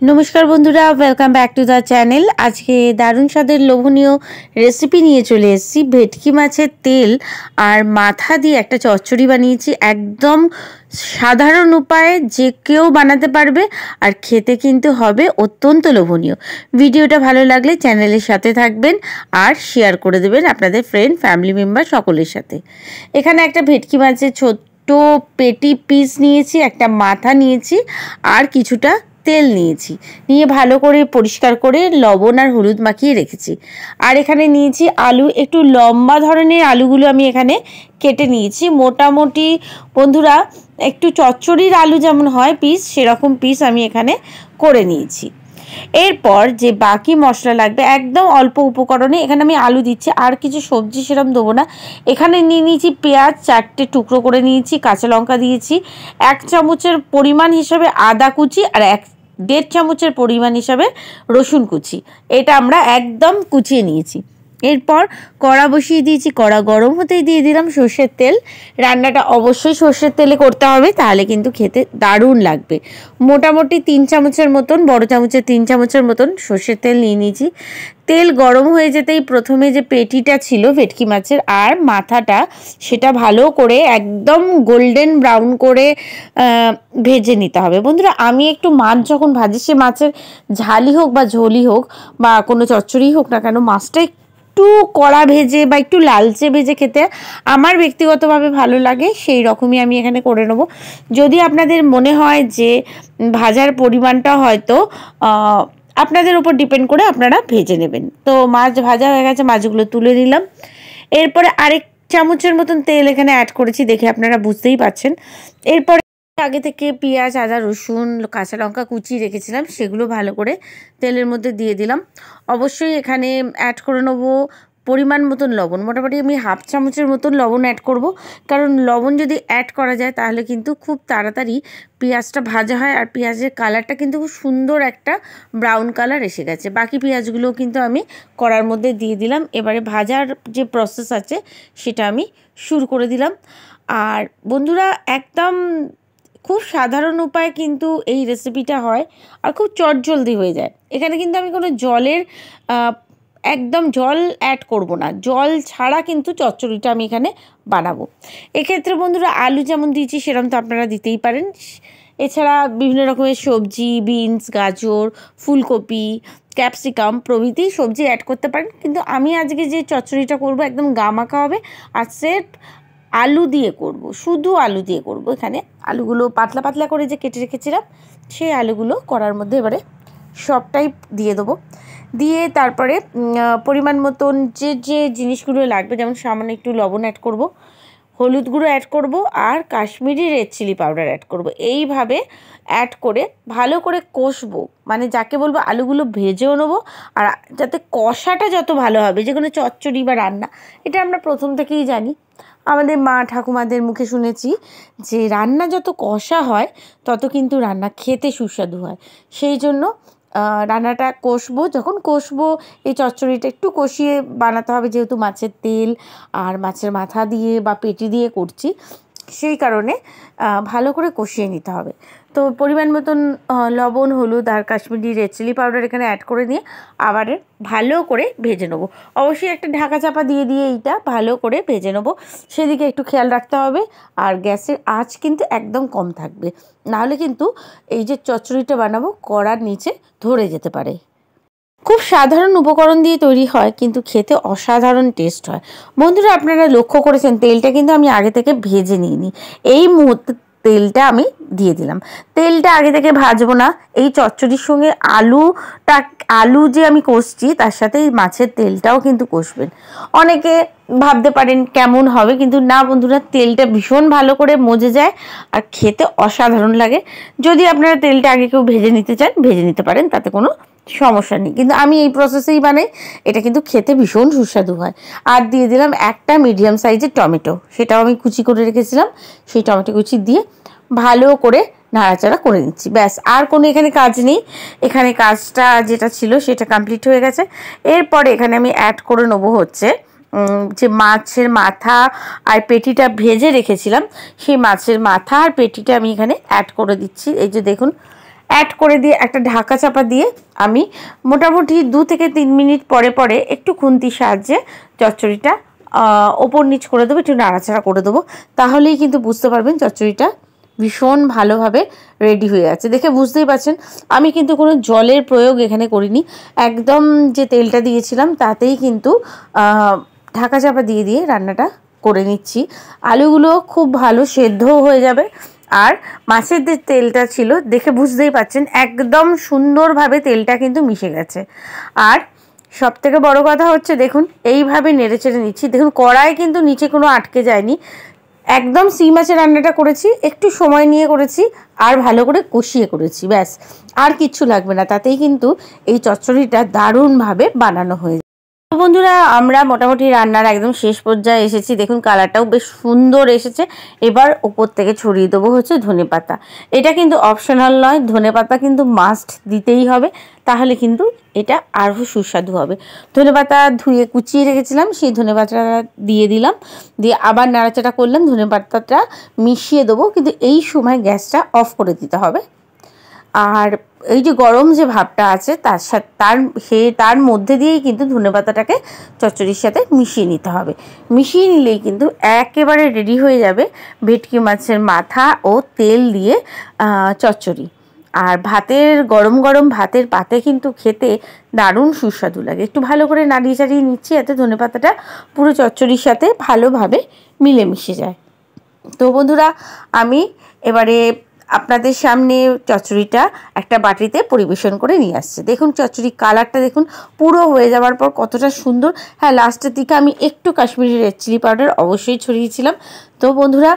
नमस्कार बंधुरा welcome back to the channel. आज के दारुण स्वादेर लोभनीय रेसिपि निये चले एसेछि। भेटकी माछेर तेल और माथा दिए एक चच्चड़ी बानिয়েছি एकदम साधारण उपाये जे केउ बानाते पारबे और खेते किन्तु हबे अत्यंत लोभनीय। भिडियोटा भालो लागले चैनेलेर साथे थाकबेन और शेयर करे देबेन आपनादेर फ्रेंड फैमिली मेम्बर सकलेर साथे। एखाने एकटा भेटकी माछेर छोट्ट पेटी पिस निয়েছি, একটা মাথা নিয়েছি আর কিছুটা তেল নিয়েছি, নিয়ে ভালো করে পরিষ্কার করে লবণ আর হলুদ মাখিয়ে রেখেছি। আর এখানে নিয়েছি আলু, একটু লম্বা ধরনের আলুগুলো আমি এখানে কেটে নিয়েছি। মোটামুটি বন্ধুরা একটু চচ্চড়ির আলু যেমন হয় পিস, সেরকম পিস আমি এখানে করে নিয়েছি। এরপর যে বাকি মশলা লাগবে একদম অল্প উপকরণে, এখানে আমি আলু দিচ্ছি, আর কিছু সবজি সেরকম দেবো না। এখানে নিয়ে নিয়েছি পেঁয়াজ 4টে টুকরো করে নিয়েছি, কাঁচা লঙ্কা দিয়েছি, 1 চামচের পরিমাণ হিসাবে আদা কুচি আর 1.5 চামচের পরিমাণ হিসাবে রসুন কুচি, এটা আমরা একদম কুচিয়ে নিয়েছি। এরপর কড়া বসিয়ে দিয়েছি, কড়া গরম হতেই দিয়ে দিলাম সর্ষের তেল। রান্নাটা অবশ্যই সর্ষের তেলে করতে হবে, তাহলে কিন্তু খেতে দারুণ লাগবে। মোটামুটি 3 চামচের মতন, বড় চামচের 3 চামচের মতন সর্ষের তেল নিয়ে নিয়েছি। তেল গরম হয়ে যেতেই প্রথমে যে পেটিটা ছিল ভেটকি মাছের আর মাথাটা, সেটা ভালো করে একদম গোল্ডেন ব্রাউন করে ভেজে নিতে হবে। বন্ধুরা আমি একটু মাছ যখন ভাজি, সে মাছের ঝালই হোক বা ঝোলই হোক বা কোনো চচ্চড়ি হোক না কেন, মাছটা একটু কড়া ভেজে বা একটু লালচে ভেজে খেতে আমার ব্যক্তিগতভাবে ভালো লাগে, সেই রকমই আমি এখানে করে নেব। যদি আপনাদের মনে হয় যে ভাজার পরিমাণটা হয়তো আপনাদের উপর ডিপেন্ড করে আপনারা ভেজে নেবেন। তো মাছ ভাজা হয়ে গেছে, মাছগুলো তুলে নিলাম। এরপরে আরেক চামচের মতন তেল এখানে অ্যাড করেছি, দেখে আপনারা বুঝতেই পারছেন। এরপরে আগে থেকে পেঁয়াজ, আদা, রসুন, কাঁচা লঙ্কা কুচিয়ে রেখেছিলাম, সেগুলো ভালো করে তেলের মধ্যে দিয়ে দিলাম। অবশ্যই এখানে অ্যাড করে নেব পরিমাণ মতন লবণ। মোটামুটি আমি 1/2 চামচের মতন লবণ অ্যাড করব, কারণ লবণ যদি অ্যাড করা যায় তাহলে কিন্তু খুব তাড়াতাড়ি পেঁয়াজটা ভাজা হয় আর পেঁয়াজের কালারটা কিন্তু খুব সুন্দর একটা ব্রাউন কালার এসে গেছে। বাকি পেঁয়াজগুলোও কিন্তু আমি কড়ার মধ্যে দিয়ে দিলাম। এবারে ভাজার যে প্রসেস আছে সেটা আমি শুরু করে দিলাম। আর বন্ধুরা একদম খুব সাধারণ উপায়ে কিন্তু এই রেসিপিটা হয় আর খুব চটজলদি হয়ে যায়। এখানে কিন্তু আমি কোনো জলের একদম জল অ্যাড করব না, জল ছাড়া কিন্তু চচ্চড়িটা আমি এখানে বানাবো। এক্ষেত্রে বন্ধুরা আলু যেমন দিয়েছি সেরকম তো আপনারা দিতেই পারেন। এছাড়া বিভিন্ন রকমের সবজি, বিনস, গাজর, ফুলকপি, ক্যাপসিকাম প্রভৃতি সবজি অ্যাড করতে পারেন। কিন্তু আমি আজকে যে চচ্চড়িটা করব একদম গামাখা হবে আর সেট আলু দিয়ে করব, শুধু আলু দিয়ে করব। এখানে আলুগুলো পাতলা পাতলা করে যে কেটে রেখেছিলাম, সেই আলুগুলো কড়ার মধ্যে এবারে সবটাই দিয়ে দেবো। দিয়ে তারপরে পরিমাণ মতন যে যে জিনিসগুলো লাগবে, যেমন সামান্য একটু লবণ অ্যাড করব, হলুদ গুঁড়ো অ্যাড করব আর Kashmiri red chilli powder add করব। এইভাবে অ্যাড করে ভালো করে কষবো, মানে যাকে বলবো আলুগুলো ভেজেও নেবো। আর যাতে কষাটা যত ভালো হবে, যে কোনো চচ্চড়ি বা রান্না, এটা আমরা প্রথম থেকেই জানি, আমাদের মা ঠাকুমাদের মুখে শুনেছি যে রান্না যত কষা হয় তত কিন্তু রান্না খেতে সুস্বাদু হয়। সেই জন্য রান্নাটা কষবো, যখন কষবো এই চচ্চড়িটা একটু কষিয়ে বানাতে হবে, যেহেতু মাছের তেল আর মাছের মাথা দিয়ে বা পেটি দিয়ে করছি, সেই কারণে ভালো করে কষিয়ে নিতে হবে। তো পরিমাণ মতন লবণ, হলুদ আর কাশ্মীরি রেড চিলি পাউডার এখানে অ্যাড করে নিয়ে আবার ভালো করে ভেজে নেবো। অবশ্যই একটা ঢাকা চাপা দিয়ে দিয়ে এইটা ভালো করে ভেজে নেবো, সেদিকে একটু খেয়াল রাখতে হবে। আর গ্যাসের আঁচ কিন্তু একদম কম থাকবে, নাহলে কিন্তু এই যে চচ্চড়িটা বানাবো কড়ার নিচে ধরে যেতে পারে। খুব সাধারণ উপকরণ দিয়ে তৈরি হয় কিন্তু খেতে অসাধারণ টেস্ট হয়। বন্ধুরা আপনারা লক্ষ্য করেছেন তেলটা কিন্তু আমি আগে থেকে ভেজে নিইনি, এই মুহূর্তে তেলটা আমি দিয়ে দিলাম। তেলটা আগে থেকে ভাজবো না, এই চচ্চড়ির সঙ্গে আলু যে আমি কষছি তার সাথে এই মাছের তেলটাও কিন্তু কষবেন। অনেকে ভাবতে পারেন কেমন হবে, কিন্তু না বন্ধুরা, তেলটা ভীষণ ভালো করে মজে যায় আর খেতে অসাধারণ লাগে। যদি আপনারা তেলটা আগে কেউ ভেজে নিতে চান ভেজে নিতে পারেন, তাতে কোনো সমস্যা নেই, কিন্তু আমি এই প্রসেসেই বানাই, এটা কিন্তু খেতে ভীষণ সুস্বাদু হয়। আর দিয়ে দিলাম একটা মিডিয়াম সাইজের টমেটো, সেটাও আমি কুচি করে রেখেছিলাম, সেই টমেটো কুচি দিয়ে ভালো করে নাড়াচাড়া করে নিচ্ছি। ব্যাস, আর কোনো এখানে কাজ নেই, এখানে কাজটা যেটা ছিল সেটা কমপ্লিট হয়ে গেছে। এরপরে এখানে আমি অ্যাড করে নেবো হচ্ছে যে মাছের মাথা আর পেটিটা ভেজে রেখেছিলাম, সেই মাছের মাথা আর পেটিটা আমি এখানে অ্যাড করে দিচ্ছি। এই যে দেখুন অ্যাড করে দিয়ে একটা ঢাকা চাপা দিয়ে আমি মোটামুটি 2 থেকে 3 মিনিট পরে পরে একটু খুন্তির সাহায্যে চচ্চড়িটা ওপর নিচ করে দেবো, একটু নাড়াচাড়া করে দেবো। তাহলেই কিন্তু বুঝতে পারবেন চচ্চড়িটা ভীষণ ভালোভাবে রেডি হয়ে যাচ্ছে। দেখে বুঝতেই পারছেন আমি কিন্তু কোনো জলের প্রয়োগ এখানে করিনি, একদম যে তেলটা দিয়েছিলাম তাতেই কিন্তু ঢাকা চাপা দিয়ে দিয়ে রান্নাটা করে নিচ্ছি। আলুগুলো খুব ভালো সেদ্ধও হয়ে যাবে। আর মাছের যে তেলটা ছিল দেখে বুঝতেই পারছেন একদম সুন্দরভাবে তেলটা কিন্তু মিশে গেছে। আর সবথেকে বড় কথা হচ্ছে দেখুন এইভাবে নেড়ে চেড়ে নিচ্ছি, দেখুন কড়াই কিন্তু নিচে কোনো আটকে যায়নি। একদম শিং মাছের রান্নাটা করেছি, একটু সময় নিয়ে করেছি আর ভালো করে কষিয়ে করেছি, ব্যাস আর কিচ্ছু লাগবে না, তাতেই কিন্তু এই চচ্চড়িটা দারুণভাবে বানানো হয়ে যায়। বন্ধুরা আমরা মোটামুটি রান্নার একদম শেষ পর্যায়ে এসেছি, দেখুন কালারটাও বেশ সুন্দর এসেছে। এবার ওপর থেকে ছড়িয়ে দেবো হচ্ছে ধনেপাতা। এটা কিন্তু অপশনাল নয়, ধনেপাতা কিন্তু মাস্ট দিতেই হবে, তাহলে কিন্তু এটা আরও সুস্বাদু হবে। ধনেপাতা ধুয়ে কুচিয়ে রেখেছিলাম, সেই ধনেপাতাটা দিয়ে দিলাম, দিয়ে আবার নাড়াচাড়া করলাম, ধনেপাতাটা মিশিয়ে দেবো, কিন্তু এই সময় গ্যাসটা অফ করে দিতে হবে। আর এই যে গরম যে ভাবটা আছে তার সাথে তার মধ্যে দিয়েই কিন্তু ধনেপাতাটাকে চচ্চড়ির সাথে মিশিয়ে নিতে হবে। মিশিয়ে নিলেই কিন্তু একেবারে রেডি হয়ে যাবে ভেটকি মাছের মাথা ও তেল দিয়ে চচ্চড়ি। আর গরম গরম ভাতের পাতে কিন্তু খেতে দারুণ সুস্বাদু লাগে। একটু ভালো করে নাড়িয়ে চাড়িয়ে নিচ্ছি, এতে ধনেপাতাটা পুরো চচ্চড়ির সাথে ভালোভাবে মিলেমিশে যায়। তো বন্ধুরা আমি এবারে আপনাদের সামনে চচ্চড়িটা একটা বাটিতে পরিবেশন করে নিয়ে আসছে। দেখুন চচ্চড়ির কালারটা দেখুন পুরো হয়ে যাওয়ার পর কতটা সুন্দর। হ্যাঁ, লাস্টের দিকে আমি একটু কাশ্মীরি রেড চিলি পাউডার অবশ্যই ছড়িয়েছিলাম। তো বন্ধুরা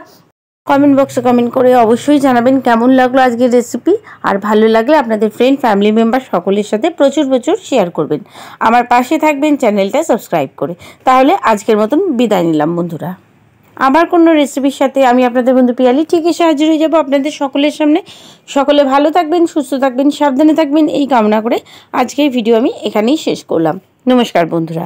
কমেন্ট বক্সে কমেন্ট করে অবশ্যই জানাবেন কেমন লাগলো আজকের রেসিপি। আর ভালো লাগলে আপনাদের ফ্রেন্ড ফ্যামিলি মেম্বার সকলের সাথে প্রচুর প্রচুর শেয়ার করবেন। আমার পাশে থাকবেন চ্যানেলটা সাবস্ক্রাইব করে। তাহলে আজকের মতন বিদায় নিলাম বন্ধুরা। আবার কোনো রেসিপির সাথে আমি আপনাদের বন্ধু পিয়ালি ঠিক এসে হাজির হয়ে যাবো আপনাদের সকলের সামনে। সকলে ভালো থাকবেন, সুস্থ থাকবেন, সাবধানে থাকবেন এই কামনা করে আজকের ভিডিও আমি এখানেই শেষ করলাম। নমস্কার বন্ধুরা।